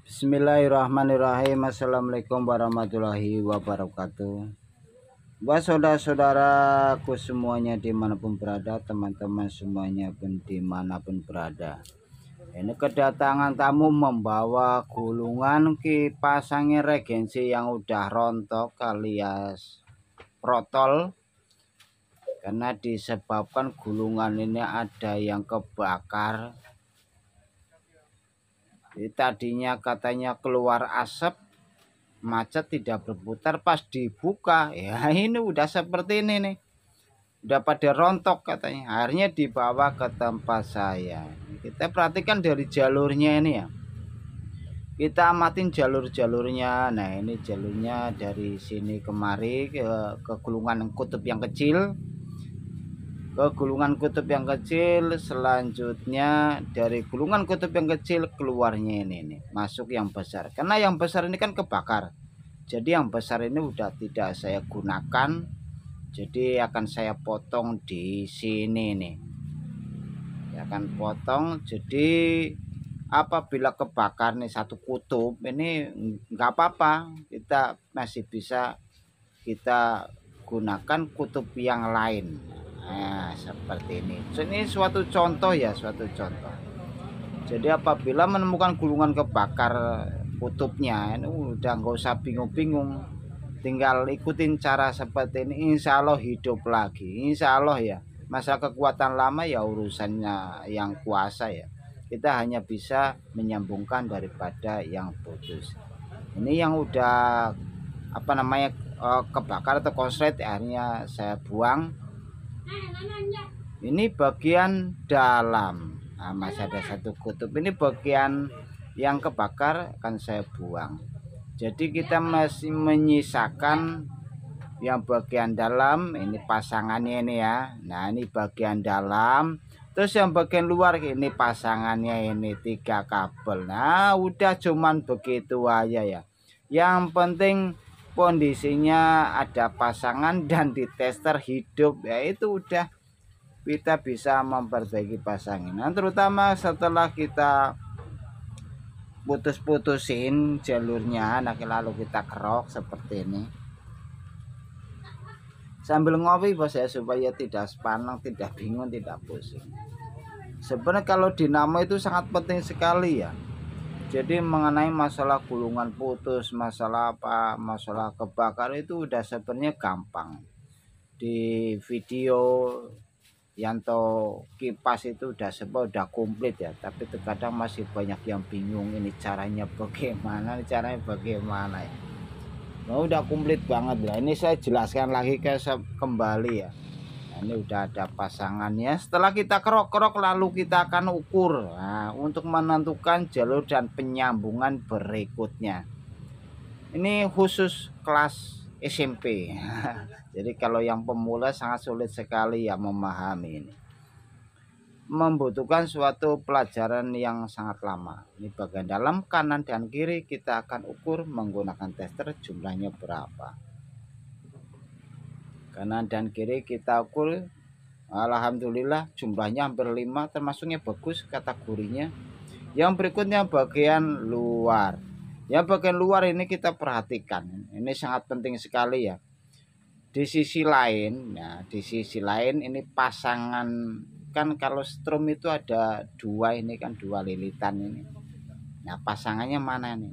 Bismillahirrahmanirrahim. Assalamualaikum warahmatullahi wabarakatuh. Buat saudara-saudaraku semuanya dimanapun berada, teman-teman semuanya pun dimanapun berada, ini kedatangan tamu membawa gulungan kipas angin regensi yang udah rontok alias protol, karena disebabkan gulungan ini ada yang kebakar. Tadinya katanya keluar asap, macet tidak berputar, pas dibuka ya ini udah seperti ini nih, udah pada rontok katanya. Akhirnya dibawa ke tempat saya. Kita perhatikan dari jalurnya ini ya, kita amatin jalurnya. Nah ini jalurnya dari sini kemari ke gulungan kutub yang kecil, selanjutnya dari gulungan kutub yang kecil keluarnya ini nih, masuk yang besar. Karena yang besar ini kan kebakar, jadi yang besar ini udah tidak saya gunakan, jadi akan saya potong di sini nih, saya akan potong. Jadi apabila kebakar nih satu kutub ini nggak apa-apa, kita masih bisa kita gunakan kutub yang lain. Nah seperti ini. Ini suatu contoh ya, suatu contoh. Jadi apabila menemukan gulungan kebakar kutubnya, ini udah nggak usah bingung-bingung, tinggal ikutin cara seperti ini, insya Allah hidup lagi, insya Allah ya. Masa kekuatan lama ya urusannya yang kuasa ya, kita hanya bisa menyambungkan daripada yang putus. Ini yang udah apa namanya kebakar atau konslet, akhirnya saya buang. Ini bagian dalam. Nah, masih ada satu kutub, ini bagian yang kebakar akan saya buang. Jadi kita masih menyisakan yang bagian dalam, ini pasangannya ini ya. Nah ini bagian dalam, terus yang bagian luar ini pasangannya, ini 3 kabel. Nah udah cuman begitu aja ya. Yang penting kondisinya ada pasangan dan di tester hidup ya, itu udah kita bisa memperbaiki pasangan. Terutama setelah kita putus-putusin jalurnya, nah lalu kita kerok seperti ini sambil ngopi bos ya, supaya tidak sepanang, tidak bingung, tidak pusing. Sebenarnya kalau dinamo itu sangat penting sekali ya. Jadi mengenai masalah gulungan putus, masalah apa, masalah kebakar itu udah sebenarnya gampang. Di video Yanto kipas itu udah udah komplit ya, tapi terkadang masih banyak yang bingung ini caranya bagaimana, ya. Nah, udah komplit banget ya. Ini saya jelaskan lagi kembali ya. Nah, ini udah ada pasangannya. Setelah kita kerok-kerok lalu kita akan ukur, nah, untuk menentukan jalur dan penyambungan berikutnya. Ini khusus kelas SMP. Jadi kalau yang pemula sangat sulit sekali ya memahami ini. Membutuhkan suatu pelajaran yang sangat lama. Ini bagian dalam, kanan dan kiri kita akan ukur menggunakan tester jumlahnya berapa. Kanan dan kiri kita ukur, alhamdulillah jumlahnya hampir 5, termasuknya bagus kategorinya. Yang berikutnya bagian luar. Yang bagian luar ini kita perhatikan, ini sangat penting sekali ya. Di sisi lain, nah di sisi lain ini pasangan, kan kalau strum itu ada 2, ini kan 2 lilitan ini. Nah pasangannya mana nih?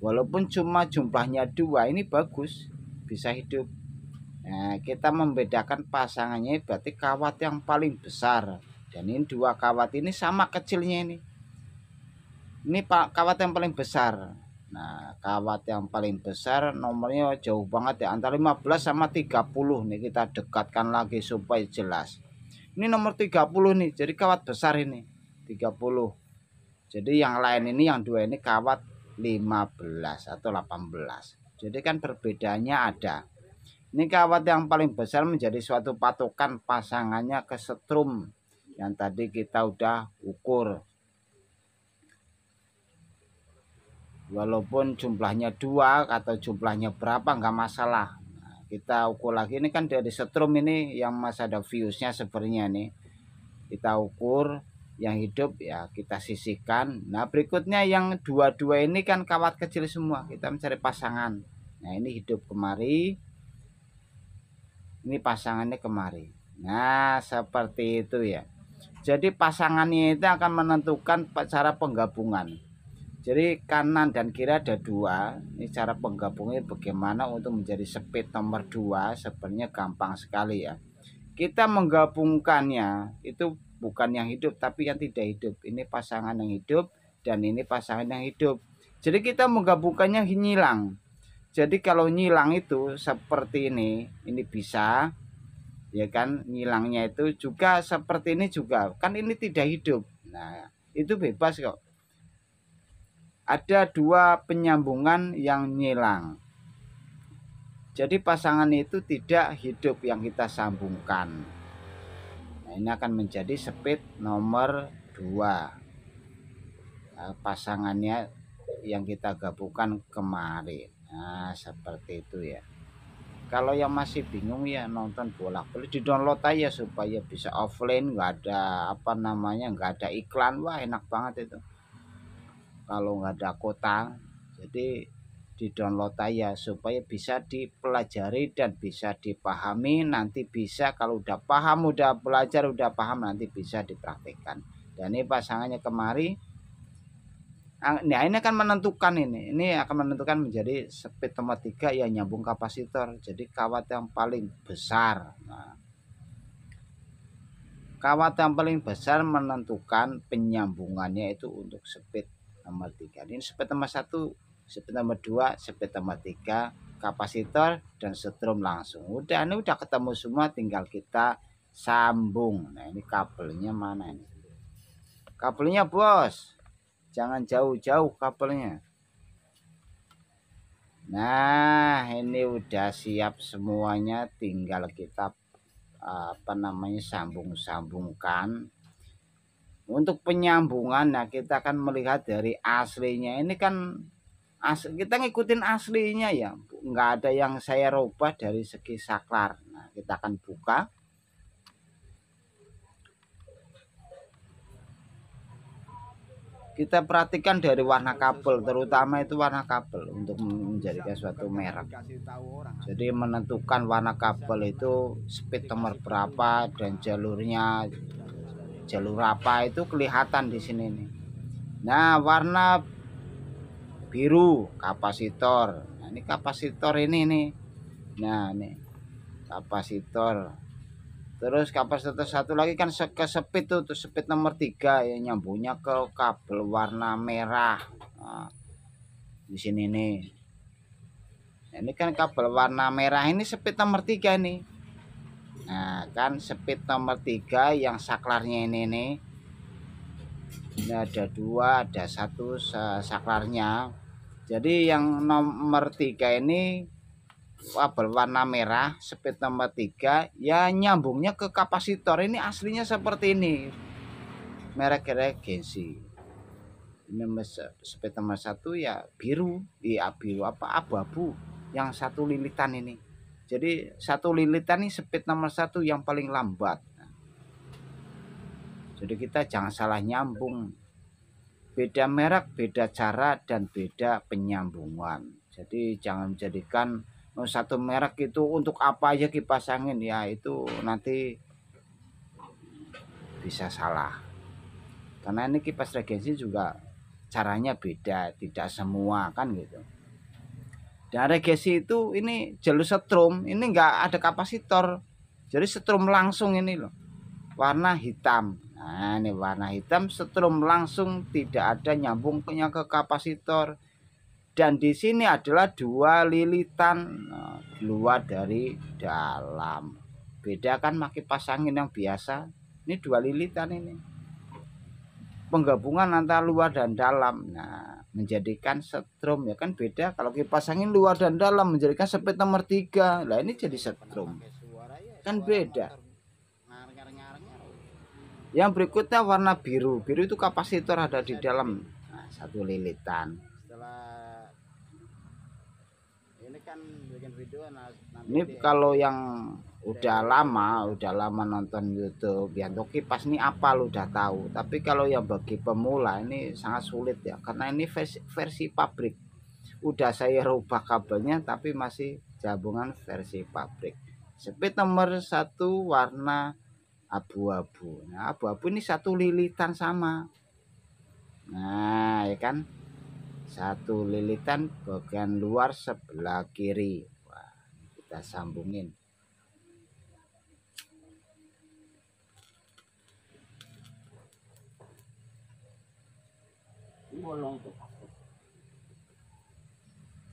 Walaupun cuma jumlahnya 2, ini bagus, bisa hidup. Nah kita membedakan pasangannya berarti kawat yang paling besar, dan ini 2 kawat ini sama kecilnya ini. Ini kawat yang paling besar. Nah kawat yang paling besar nomornya jauh banget ya, antara 15 sama 30 nih, kita dekatkan lagi supaya jelas. Ini nomor 30 nih, jadi kawat besar ini 30. Jadi yang lain ini, yang 2 ini kawat 15 atau 18. Jadi kan perbedaannya ada. Ini kawat yang paling besar menjadi suatu patokan pasangannya ke setrum yang tadi kita udah ukur. Walaupun jumlahnya 2 atau jumlahnya berapa nggak masalah. Nah, kita ukur lagi, ini kan dari setrum ini yang masih ada fuse-nya sebenarnya nih. Kita ukur yang hidup ya kita sisihkan. Nah berikutnya yang dua-dua ini kan kawat kecil semua, kita mencari pasangan. Nah ini hidup kemari, ini pasangannya kemari. Nah seperti itu ya. Jadi pasangannya itu akan menentukan cara penggabungan. Jadi kanan dan kiri ada dua. Ini cara penggabungnya bagaimana untuk menjadi speed nomor 2. Sebenarnya gampang sekali ya. Kita menggabungkannya itu bukan yang hidup tapi yang tidak hidup. Ini pasangan yang hidup dan ini pasangan yang hidup. Jadi kita menggabungkannya nyilang. Jadi kalau nyilang itu seperti ini bisa ya kan, nyilangnya itu juga seperti ini juga. Kan ini tidak hidup. Nah, itu bebas kok. Ada dua penyambungan yang nyilang. Jadi pasangan itu tidak hidup yang kita sambungkan. Nah, ini akan menjadi speed nomor 2. Nah, pasangannya yang kita gabungkan kemarin. Nah, seperti itu ya. Kalau yang masih bingung ya nonton bolak-balik, di-download aja supaya bisa offline, nggak ada apa namanya, nggak ada iklan. Wah, enak banget itu. Kalau nggak ada kota, jadi di-download aja supaya bisa dipelajari dan bisa dipahami. Nanti bisa kalau udah paham, udah belajar, udah paham, nanti bisa dipraktikkan. Dan ini pasangannya kemari. Nah ini akan menentukan, ini akan menentukan menjadi speed nomor 3 yang nyambung kapasitor. Jadi kawat yang paling besar. Nah, kawat yang paling besar menentukan penyambungannya itu untuk speed nomor 3. Ini speed nomor 1, speed nomor 2, speed nomor 3, kapasitor dan setrum langsung. Udah, ini udah ketemu semua, tinggal kita sambung. Nah ini kabelnya mana ini? Kabelnya bos, jangan jauh-jauh kabelnya. Nah ini udah siap semuanya, tinggal kita apa namanya sambung-sambungkan. Untuk penyambungan, nah kita akan melihat dari aslinya. Ini kan kita ngikutin aslinya ya, nggak ada yang saya rubah dari segi saklar. Nah kita akan buka. Kita perhatikan dari warna kabel, terutama itu warna kabel untuk menjadikan suatu merek. Jadi menentukan warna kabel itu speed nomor berapa dan jalurnya jalur apa itu kelihatan di sini nih. Nah warna biru kapasitor. Nah ini kapasitor ini nih. Nah ini kapasitor. Terus kapasitor satu lagi kan ke speed tuh, speed nomor 3 ya, nyambungnya ke kabel warna merah. Nah, di sini nih. Nah, ini kan kabel warna merah ini speed nomor 3 nih. Nah, kan speed nomor 3 yang saklarnya ini nih. Ini ada 2, ada 1 saklarnya. Jadi yang nomor 3 ini kabel warna merah speed nomor 3 ya, nyambungnya ke kapasitor. Ini aslinya seperti ini, merek Regency. Ini speed nomor 1 ya biru, iya biru apa abu-abu, yang satu lilitan ini. Jadi satu lilitan ini speed nomor 1 yang paling lambat. Jadi kita jangan salah nyambung, beda merek, beda cara dan beda penyambungan. Jadi jangan menjadikan satu merek itu untuk apa aja kipas angin ya, itu nanti bisa salah. Karena ini kipas Regency juga caranya beda, tidak semua kan gitu. Dan Regency itu ini jalur setrum, ini enggak ada kapasitor. Jadi setrum langsung ini loh. Warna hitam. Nah, ini warna hitam setrum langsung, tidak ada nyambungnya ke kapasitor. Dan di sini adalah 2 lilitan luar dari dalam. Beda kan pakai pasangin yang biasa. Ini 2 lilitan ini. Penggabungan antara luar dan dalam. Nah, menjadikan setrum ya kan beda. Kalau kipas angin luar dan dalam menjadikan speed nomor 3. Lah ini jadi setrum. Kan beda. Yang berikutnya warna biru. Biru itu kapasitor ada di dalam. Nah, 1 lilitan. Ini kalau yang udah lama nonton YouTube. Ya untuk kipas ini apa lu udah tahu, tapi kalau yang bagi pemula ini sangat sulit ya, karena ini versi pabrik. Udah saya rubah kabelnya tapi masih gabungan versi pabrik. Speed nomor 1 warna abu-abu. Nah, abu-abu ini satu lilitan sama. Nah, ya kan? Satu lilitan bagian luar sebelah kiri. Wah, kita sambungin.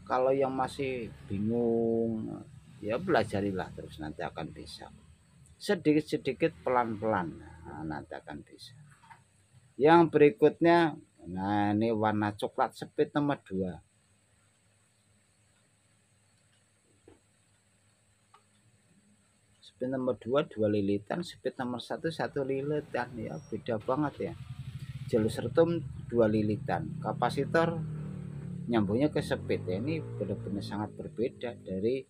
Kalau yang masih bingung, ya belajarilah terus, nanti akan bisa. Sedikit-sedikit pelan-pelan, nah, nanti akan bisa. Yang berikutnya, nah ini warna coklat, speed nomor 2. Speed nomor 2 2 lilitan, speed nomor 1 1 lilitan, ya beda banget ya. Jalur sertum 2 lilitan, kapasitor nyambungnya ke speed ya. Ini benar-benar sangat berbeda dari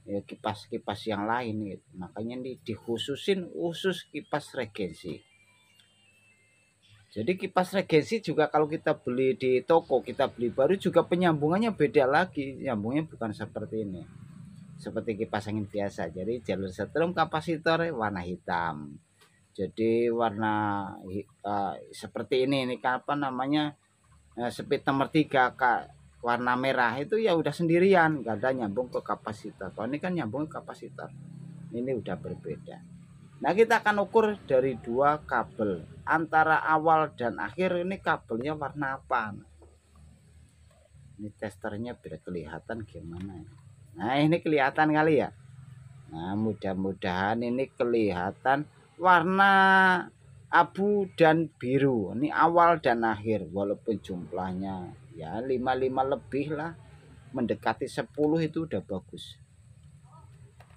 ya, kipas-kipas yang lain gitu. Makanya ini dikhususin khusus kipas regensi. Jadi kipas regensi juga kalau kita beli di toko, kita beli baru juga penyambungannya beda lagi. Nyambungnya bukan seperti ini, seperti kipas angin biasa. Jadi jalur setrum kapasitor warna hitam. Jadi warna seperti ini apa namanya, speed nomor 3 warna merah itu ya udah sendirian, gak ada nyambung ke kapasitor. Kalau ini kan nyambung ke kapasitor, ini udah berbeda. Nah, kita akan ukur dari 2 kabel antara awal dan akhir, ini kabelnya warna apa. Ini testernya biar kelihatan gimana. Nah, ini kelihatan kali ya. Nah, mudah-mudahan ini kelihatan warna abu dan biru. Ini awal dan akhir, walaupun jumlahnya ya 55 lebih lah, mendekati 10 itu udah bagus.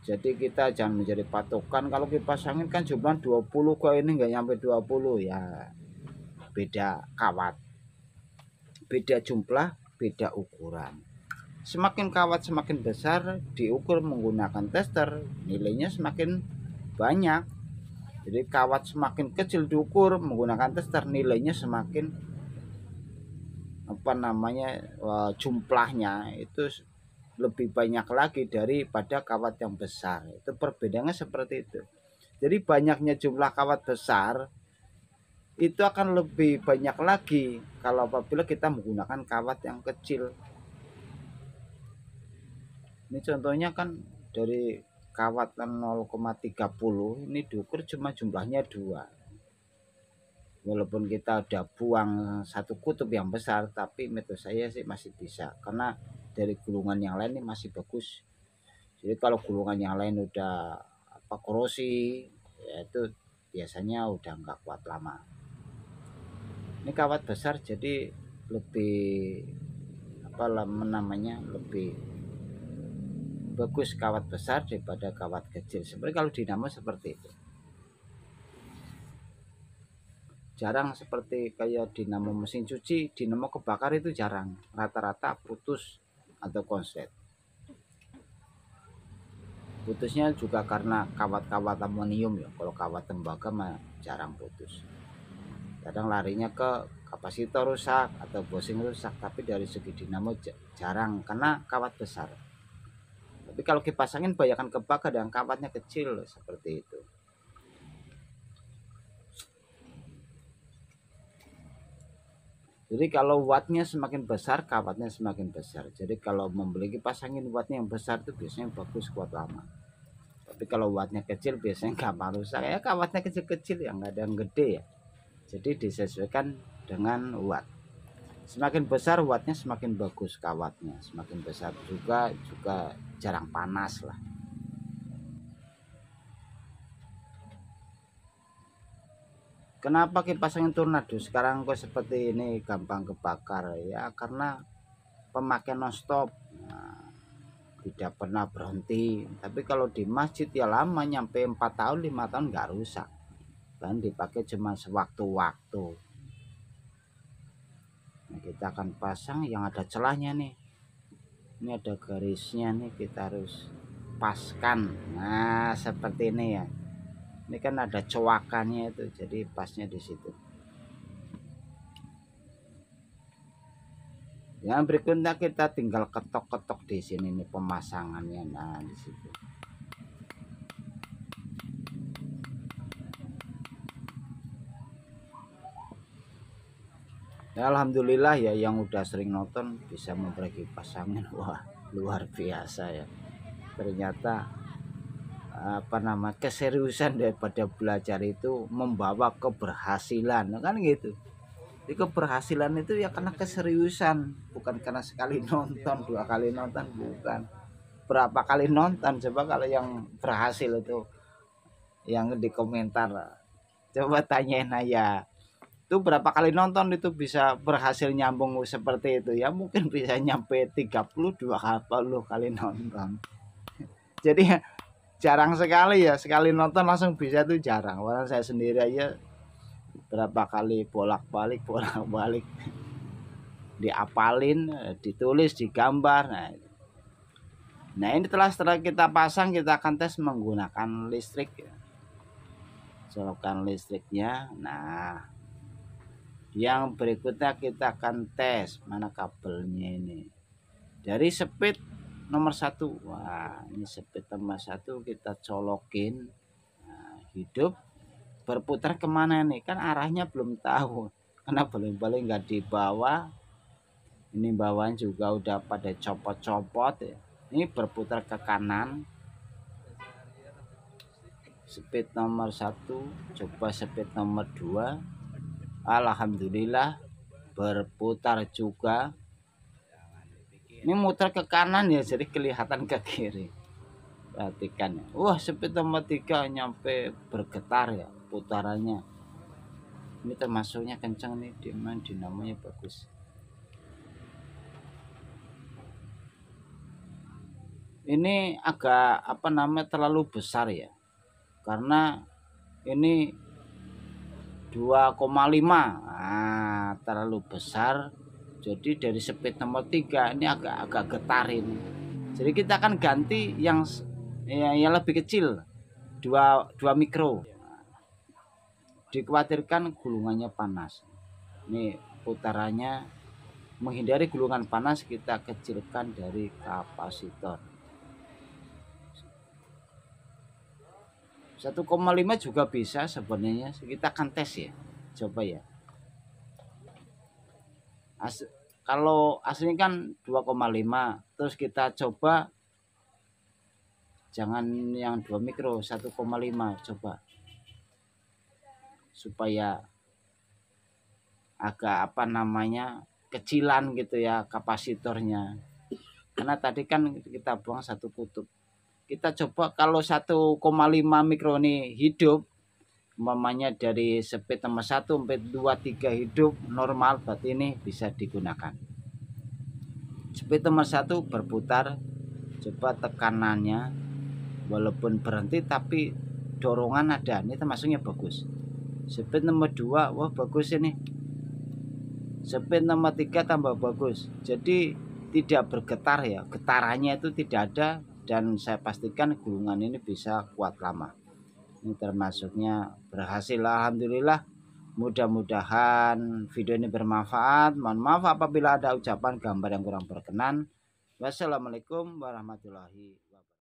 Jadi kita jangan menjadi patokan. Kalau kipas angin kan jumlah 20, kok ini nggak nyampe 20 ya. Beda kawat, beda jumlah, beda ukuran. Semakin kawat semakin besar, diukur menggunakan tester, nilainya semakin banyak. Jadi kawat semakin kecil diukur menggunakan tester, nilainya semakin apa namanya, jumlahnya itu lebih banyak lagi daripada kawat yang besar. Itu perbedaannya seperti itu. Jadi banyaknya jumlah kawat besar itu akan lebih banyak lagi kalau apabila kita menggunakan kawat yang kecil. Ini contohnya kan dari kawat 0,30 ini diukur cuma jumlahnya 2. Walaupun kita udah buang satu kutub yang besar, tapi metode saya sih masih bisa, karena dari gulungan yang lain ini masih bagus. Jadi kalau gulungan yang lain udah apa korosi, ya itu biasanya udah nggak kuat lama. Ini kawat besar jadi lebih apa namanya, lebih bagus kawat besar daripada kawat kecil. Sebenarnya kalau dinamo seperti itu. Jarang seperti kayak dinamo mesin cuci, dinamo kebakar itu jarang. Rata-rata putus atau konslet. Putusnya juga karena kawat-kawat amonium ya. Kalau kawat tembaga mah jarang putus. Kadang larinya ke kapasitor rusak atau bosing rusak, tapi dari segi dinamo jarang karena kawat besar. Tapi kalau kipas angin banyakan kebakar dan kawatnya kecil seperti itu. Jadi kalau wattnya semakin besar, kawatnya semakin besar. Jadi kalau membeli kipas angin wattnya yang besar itu biasanya bagus, kuat lama. Tapi kalau wattnya kecil biasanya gampang rusak. Ya kawatnya kecil-kecil, yang nggak ada yang gede ya. Jadi disesuaikan dengan watt. Semakin besar wattnya semakin bagus kawatnya. Semakin besar juga jarang panas lah. Kenapa kipas angin tornado sekarang kok seperti ini gampang kebakar ya? Karena pemakaian non-stop, nah, tidak pernah berhenti. Tapi kalau di masjid ya lama, nyampe 4 tahun 5 tahun nggak rusak, dan dipakai cuma sewaktu-waktu. Nah, kita akan pasang yang ada celahnya nih, ini ada garisnya nih, kita harus paskan. Nah seperti ini ya, ini kan ada coakannya itu, jadi pasnya di situ. Yang berikutnya kita tinggal ketok-ketok di sini nih pemasangannya. Nah di situ. Ya, alhamdulillah ya, yang udah sering nonton bisa membagi pasangan. Wah luar biasa ya, ternyata keseriusan daripada belajar itu membawa keberhasilan kan gitu. Jadi keberhasilan itu ya karena keseriusan, bukan karena sekali nonton, 2 kali nonton, bukan. Berapa kali nonton coba kalau yang berhasil itu, yang di komentar coba tanyain aja itu berapa kali nonton itu bisa berhasil nyambung seperti itu ya, mungkin bisa nyampe 32 kali nonton. Jadi jarang sekali ya, sekali nonton langsung bisa itu jarang. Orang saya sendiri aja berapa kali bolak-balik diapalin, ditulis, digambar. Nah ini setelah kita pasang, kita akan tes menggunakan listrik ya. Colokan listriknya. Nah yang berikutnya kita akan tes mana kabelnya ini dari speed nomor 1. Wah ini speed nomor 1 kita colokin. Nah, hidup berputar kemana nih, kan arahnya belum tahu karena paling nggak di bawah. Ini bawahnya juga udah pada copot-copot ya. Ini berputar ke kanan. Speed nomor 1, coba speed nomor 2. Alhamdulillah berputar juga. Ini muter ke kanan ya, jadi kelihatan ke kiri. Perhatikan ya. Wah speed nomor 3 nyampe bergetar ya putarannya. Ini termasuknya kencang nih, dinamonya bagus. Ini agak terlalu besar ya, karena ini 2,5. Nah, terlalu besar. Jadi dari speed nomor 3 ini agak getarin. Jadi kita akan ganti yang lebih kecil, 2 mikro. Dikhawatirkan gulungannya panas. Ini putarannya menghindari gulungan panas, kita kecilkan dari kapasitor. 1,5 juga bisa sebenarnya. Kita akan tes ya, coba ya. Kalau aslinya kan 2,5, terus kita coba jangan yang 2 mikro, 1,5 coba, supaya agak kecilan gitu ya kapasitornya, karena tadi kan kita buang 1 kutub. Kita coba kalau 1,5 mikro ini hidup, umpamanya dari speed nomor 1 sampai 2, 3 hidup normal, berarti ini bisa digunakan. Speed nomor 1 berputar, coba tekanannya walaupun berhenti tapi dorongan ada, ini termasuknya bagus. Speed nomor 2, wah bagus ini. Speed nomor 3 tambah bagus, jadi tidak bergetar ya, getarannya itu tidak ada, dan saya pastikan gulungan ini bisa kuat lama. Ini termasuknya berhasil, alhamdulillah. Mudah-mudahan video ini bermanfaat. Mohon maaf apabila ada ucapan gambar yang kurang berkenan. Wassalamualaikum warahmatullahi wabarakatuh.